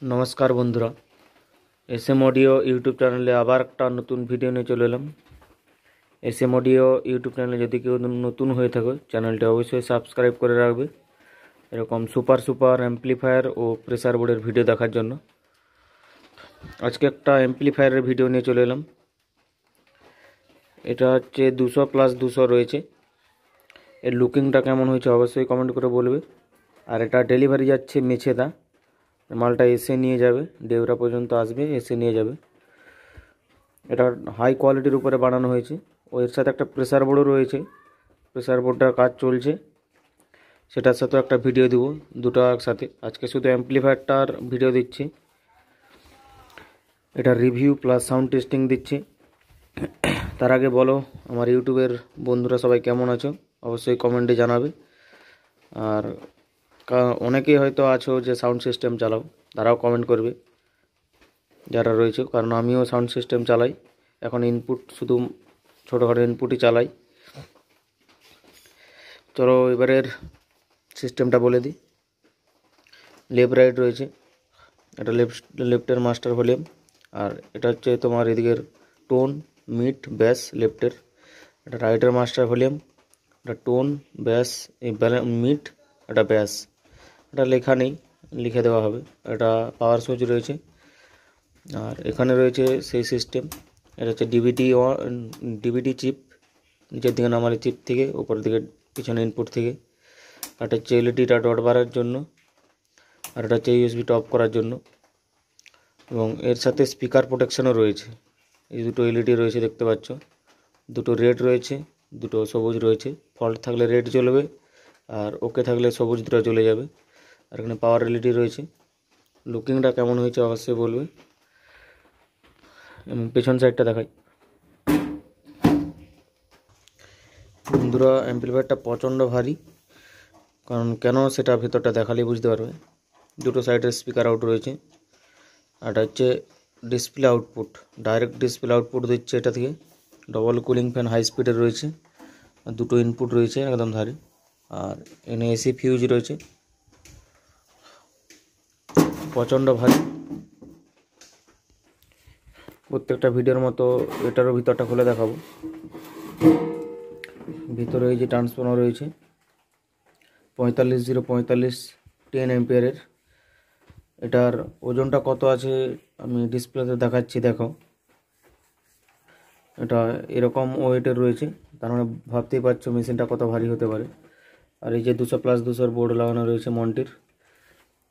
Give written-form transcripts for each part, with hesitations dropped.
নমস্কার বন্ধুরা, SM audio YouTube চ্যানেলে আবার একটা নতুন ভিডিও নিয়ে চলে এলাম। এসএম অডিও ইউটিউব চ্যানেলে যদি কেউ নতুন হয়ে থাকো, চ্যানেলটি অবশ্যই সাবস্ক্রাইব করে রাখবে এরকম সুপার সুপার অ্যাম্পলিফায়ার ও প্রেসার বোর্ডের ভিডিও দেখার জন্য। আজকে একটা অ্যাম্পলিফায়ারের ভিডিও নিয়ে চলে এলাম। এটা হচ্ছে 200+200 রয়েছে। এর লুকিংটা কেমন হয়েছে অবশ্যই কমেন্ট করে বলবে। আর এটা ডেলিভারি যাচ্ছে মেছেদা, মালটা এসে নিয়ে যাবে, ডেবরা পর্যন্ত আসবে, এসে নিয়ে যাবে। এটা হাই কোয়ালিটির উপরে বানানো হয়েছে। ও এর সাথে একটা প্রেসার বোর্ডও রয়েছে, প্রেসার বোর্ডটার কাজ চলছে, সেটার সাথেও একটা ভিডিও দেবো, দুটো একসাথে। আজকে শুধু অ্যাম্পলিফায়ারটার ভিডিও দিচ্ছি, এটা রিভিউ প্লাস সাউন্ড টেস্টিং দিচ্ছি। তার আগে বলো আমার ইউটিউবের বন্ধুরা সবাই কেমন আছো, অবশ্যই কমেন্টে জানাবে। আর অনেকেই হয়তো আছো যে সাউন্ড সিস্টেম চালাও, তারাও কমেন্ট করবে যারা রয়েছে, কারণ আমিও সাউন্ড সিস্টেম চালাই। এখন ইনপুট শুধু ছোটোখাটো ইনপুটই চালাই। চলো এবারের সিস্টেমটা বলে দিই। লেফট রাইট রয়েছে, এটা লেফটের মাস্টার ভলিউম। আর এটা হচ্ছে তোমার এদিকের টোন, মিড, ব্যাস লেফটের। এটা রাইটের মাস্টার ভলিউম, এটা টোন, ব্যাস, এই মিড, এটা ব্যাস। এটা লেখা নেই, লিখে দেওয়া হবে। এটা পাওয়ার সুইচ রয়েছে। আর এখানে রয়েছে সেই সিস্টেম, এটা হচ্ছে ডিভিডি চিপ, নিচের দিকে নামালে চিপ থেকে, উপরের দিকে পিছনে ইনপুট থেকে। এটা হচ্ছে এলইডিটা ডট বাড়ার জন্য, আর এটা হচ্ছে ইউএসবিটা অফ করার জন্য। এবং এর সাথে স্পিকার প্রোটেকশনও রয়েছে। এই দুটো এলইডি রয়েছে দেখতে পাচ্ছ, দুটো রেড রয়েছে, দুটো সবুজ রয়েছে। ফল্ট থাকলে রেড জ্বলবে, আর ওকে থাকলে সবুজ দুটো জ্বলে যাবে। আর এখানে পাওয়ার এলইডি রয়েছে। লুকিংটা কেমন হয়েছে অবশ্যই বলবে। এবং পেছন সাইডটা দেখাই। বন্ধুরা, অ্যাম্পলিফায়ারটা প্রচণ্ড ভারী, কারণ কেন সেটা ভেতরটা দেখালেই বুঝতে পারবে। দুটো সাইডের স্পিকার আউট রয়েছে। আর এটা হচ্ছে display output, direct display output দিচ্ছে এটা থেকে। ডবল কুলিং ফ্যান হাই স্পিডের রয়েছে, আর দুটো ইনপুট রয়েছে একদম ধারে। আর এনে এসি ফিউজ রয়েছে। প্রচণ্ড ভারী। প্রত্যেকটা ভিডিওর মতো এটারও ভিতরটা খুলে দেখাবো। ভিতরে এই যে ট্রান্সফর্মার রয়েছে 45-045 10 অ্যাম্পিয়ারের। এটার ওজনটা কত আছে আমি ডিসপ্লেতে দেখাচ্ছি, দেখো। এটা এরকম ওয়েটের রয়েছে, তার মানে ভাবতেই পারছো মেশিনটা কত ভারী হতে পারে। আর এই যে 200+200 বোর্ড লাগানো রয়েছে মন্টির।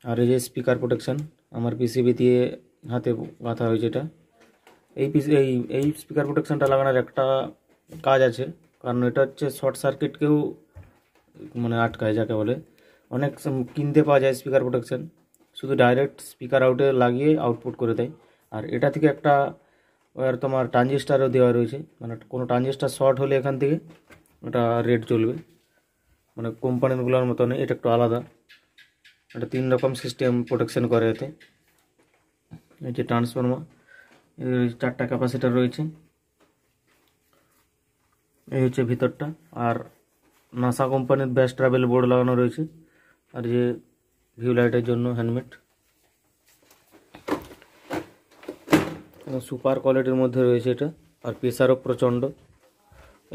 আর এই যে স্পিকার প্রোটেকশান আমার পিসিবি দিয়ে হাতে গাঁথা হয়েছে এটা। এই স্পিকার প্রোটেকশানটা লাগানোর একটা কাজ আছে, কারণ এটা হচ্ছে শর্ট সার্কিটকেও মানে আটকায়, যাকে বলে। অনেক কিনতে পাওয়া যায় স্পিকার প্রোটেকশান, শুধু ডাইরেক্ট স্পিকার আউটে লাগিয়ে আউটপুট করে দেয়। আর এটা থেকে একটা তোমার ট্রানজিস্টারও দেওয়া রয়েছে, মানে কোনো ট্রানজিস্টার শর্ট হলে এখান থেকে ওটা রেড জ্বলবে। মানে কোম্পানিগুলোর মতো নেই, এটা একটু আলাদা। এটা 3 রকম সিস্টেম প্রোটেকশন করে এতে। এই যে ট্রান্সফর্মার, 4টা ক্যাপাসিটার রয়েছে। এই হচ্ছে ভিতরটা। আর নাসা কোম্পানির ব্যাস ট্রাভেল বোর্ড লাগানো রয়েছে। আর যে ভিউ লাইটের জন্য হ্যান্ডমেড, সুপার কোয়ালিটির মধ্যে রয়েছে এটা। আর প্রেসারও প্রচণ্ড।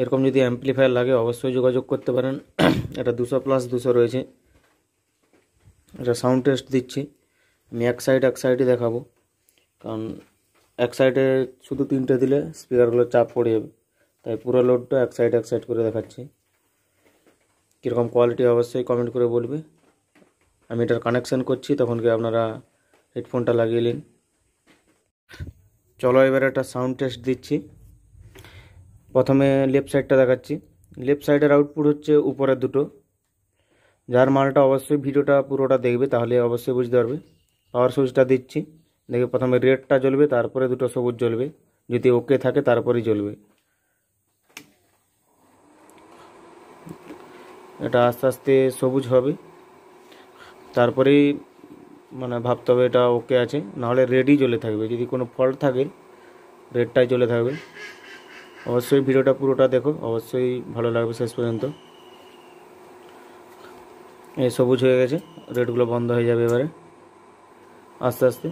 এরকম যদি অ্যাম্পলিফায়ার লাগে অবশ্যই যোগাযোগ করতে পারেন। এটা 200+200 রয়েছে। এটা সাউন্ড টেস্ট দিচ্ছি আমি, এক সাইডে দেখাবো, কারণ এক সাইডে শুধু 3টে দিলে স্পিকারগুলো চাপ পড়ে যাবে, তাই পুরো লোডটা এক সাইড করে দেখাচ্ছি। কীরকম কোয়ালিটি অবশ্যই কমেন্ট করে বলবে। আমি এটার কানেকশান করছি, তখন কি আপনারা হেডফোনটা লাগিয়ে নিন। চলো এবার একটা সাউন্ড টেস্ট দিচ্ছি। প্রথমে লেফট সাইডটা দেখাচ্ছি। লেফট সাইডের আউটপুট হচ্ছে উপরের দুটো। যার মালটা অবশ্যই ভিডিওটা পুরোটা দেখবে, তাহলে অবশ্যই বুঝতে পারবে। পাওয়ার সুইচটা দিচ্ছি, দেখবে প্রথমে রেডটা জ্বলবে, তারপরে দুটো সবুজ জ্বলবে। যদি ওকে থাকে তারপরেই জ্বলবে। এটা আস্তে আস্তে সবুজ হবে, তারপরেই মানে ভাবতে হবে এটা ওকে আছে, নাহলে রেডই জ্বলে থাকবে। যদি কোনো ফল্ট থাকে রেডটাই জ্বলে থাকবে। অবশ্যই ভিডিওটা পুরোটা দেখো, অবশ্যই ভালো লাগবে শেষ পর্যন্ত। এই সবুজ হয়ে গেছে, রেডগুলো বন্ধ হয়ে যাবে এবারে। আস্তে আস্তে।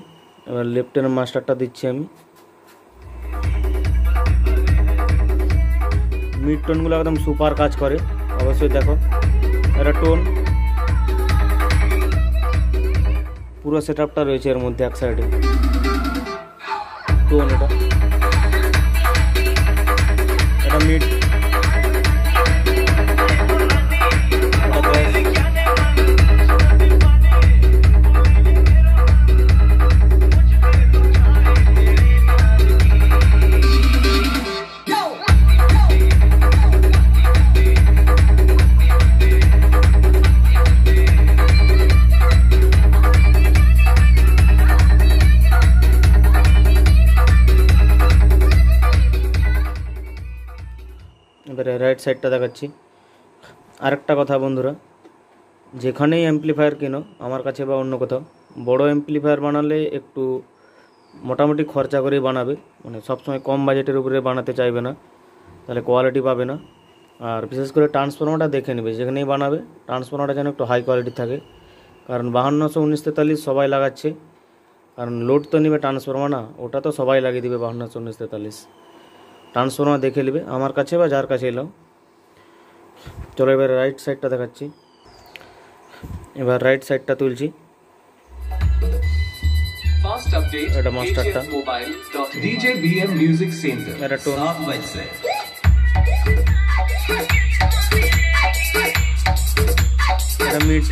এবার লেফটের মাস্টারটা দিচ্ছি আমি। মিড টোনগুলো একদম সুপার কাজ করে, অবশ্যই দেখো। এটা টোন, পুরো সেট আপটা রয়েছে এর মধ্যে। এক সাইডে টোন, এটা মিড, এবারে রাইট সাইডটা দেখাচ্ছি। আরেকটা কথা বন্ধুরা, যেখানেই অ্যাম্পলিফায়ার কেনো আমার কাছে বা অন্য কোথাও, বড় অ্যাম্পলিফায়ার বানালে একটু মোটামুটি খরচা করেই বানাবে, মানে সবসময় কম বাজেটের উপরে বানাতে চাইবে না, তাহলে কোয়ালিটি পাবে না। আর বিশেষ করে ট্রান্সফরমারটা দেখে নেবে, যেখানেই বানাবে ট্রান্সফরমারটা যেন একটু হাই কোয়ালিটি থাকে, কারণ 521943 সবাই লাগাচ্ছে, কারণ লোড তো নেবে ট্রান্সফরমার না, ওটা তো সবাই লাগিয়ে দিবে 521943। ট্রান্সফরমার দেখে নেবে আমার কাছে বা যার কাছে এলাও। চলো এবার রাইট সাইডটা দেখাচ্ছি। এবার রাইট সাইডটা তুলছি। এটা মাস্টারটা, এটা টোন, এটা মিড,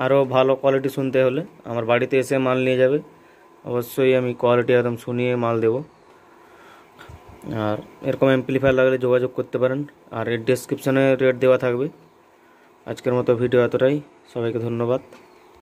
আরও ভালো কোয়ালিটি শুনতে হলে আমার বাড়িতে এসে মাল নিয়ে যাবে, অবশ্যই আমি কোয়ালিটি একদম শুনিয়ে মাল দেব। আর এরকম অ্যাম্পলিফায়ার লাগলে যোগাযোগ করতে পারেন, আর এর ডেসক্রিপশানে রেট দেওয়া থাকবে। আজকের মতো ভিডিও এতটাই, সবাইকে ধন্যবাদ।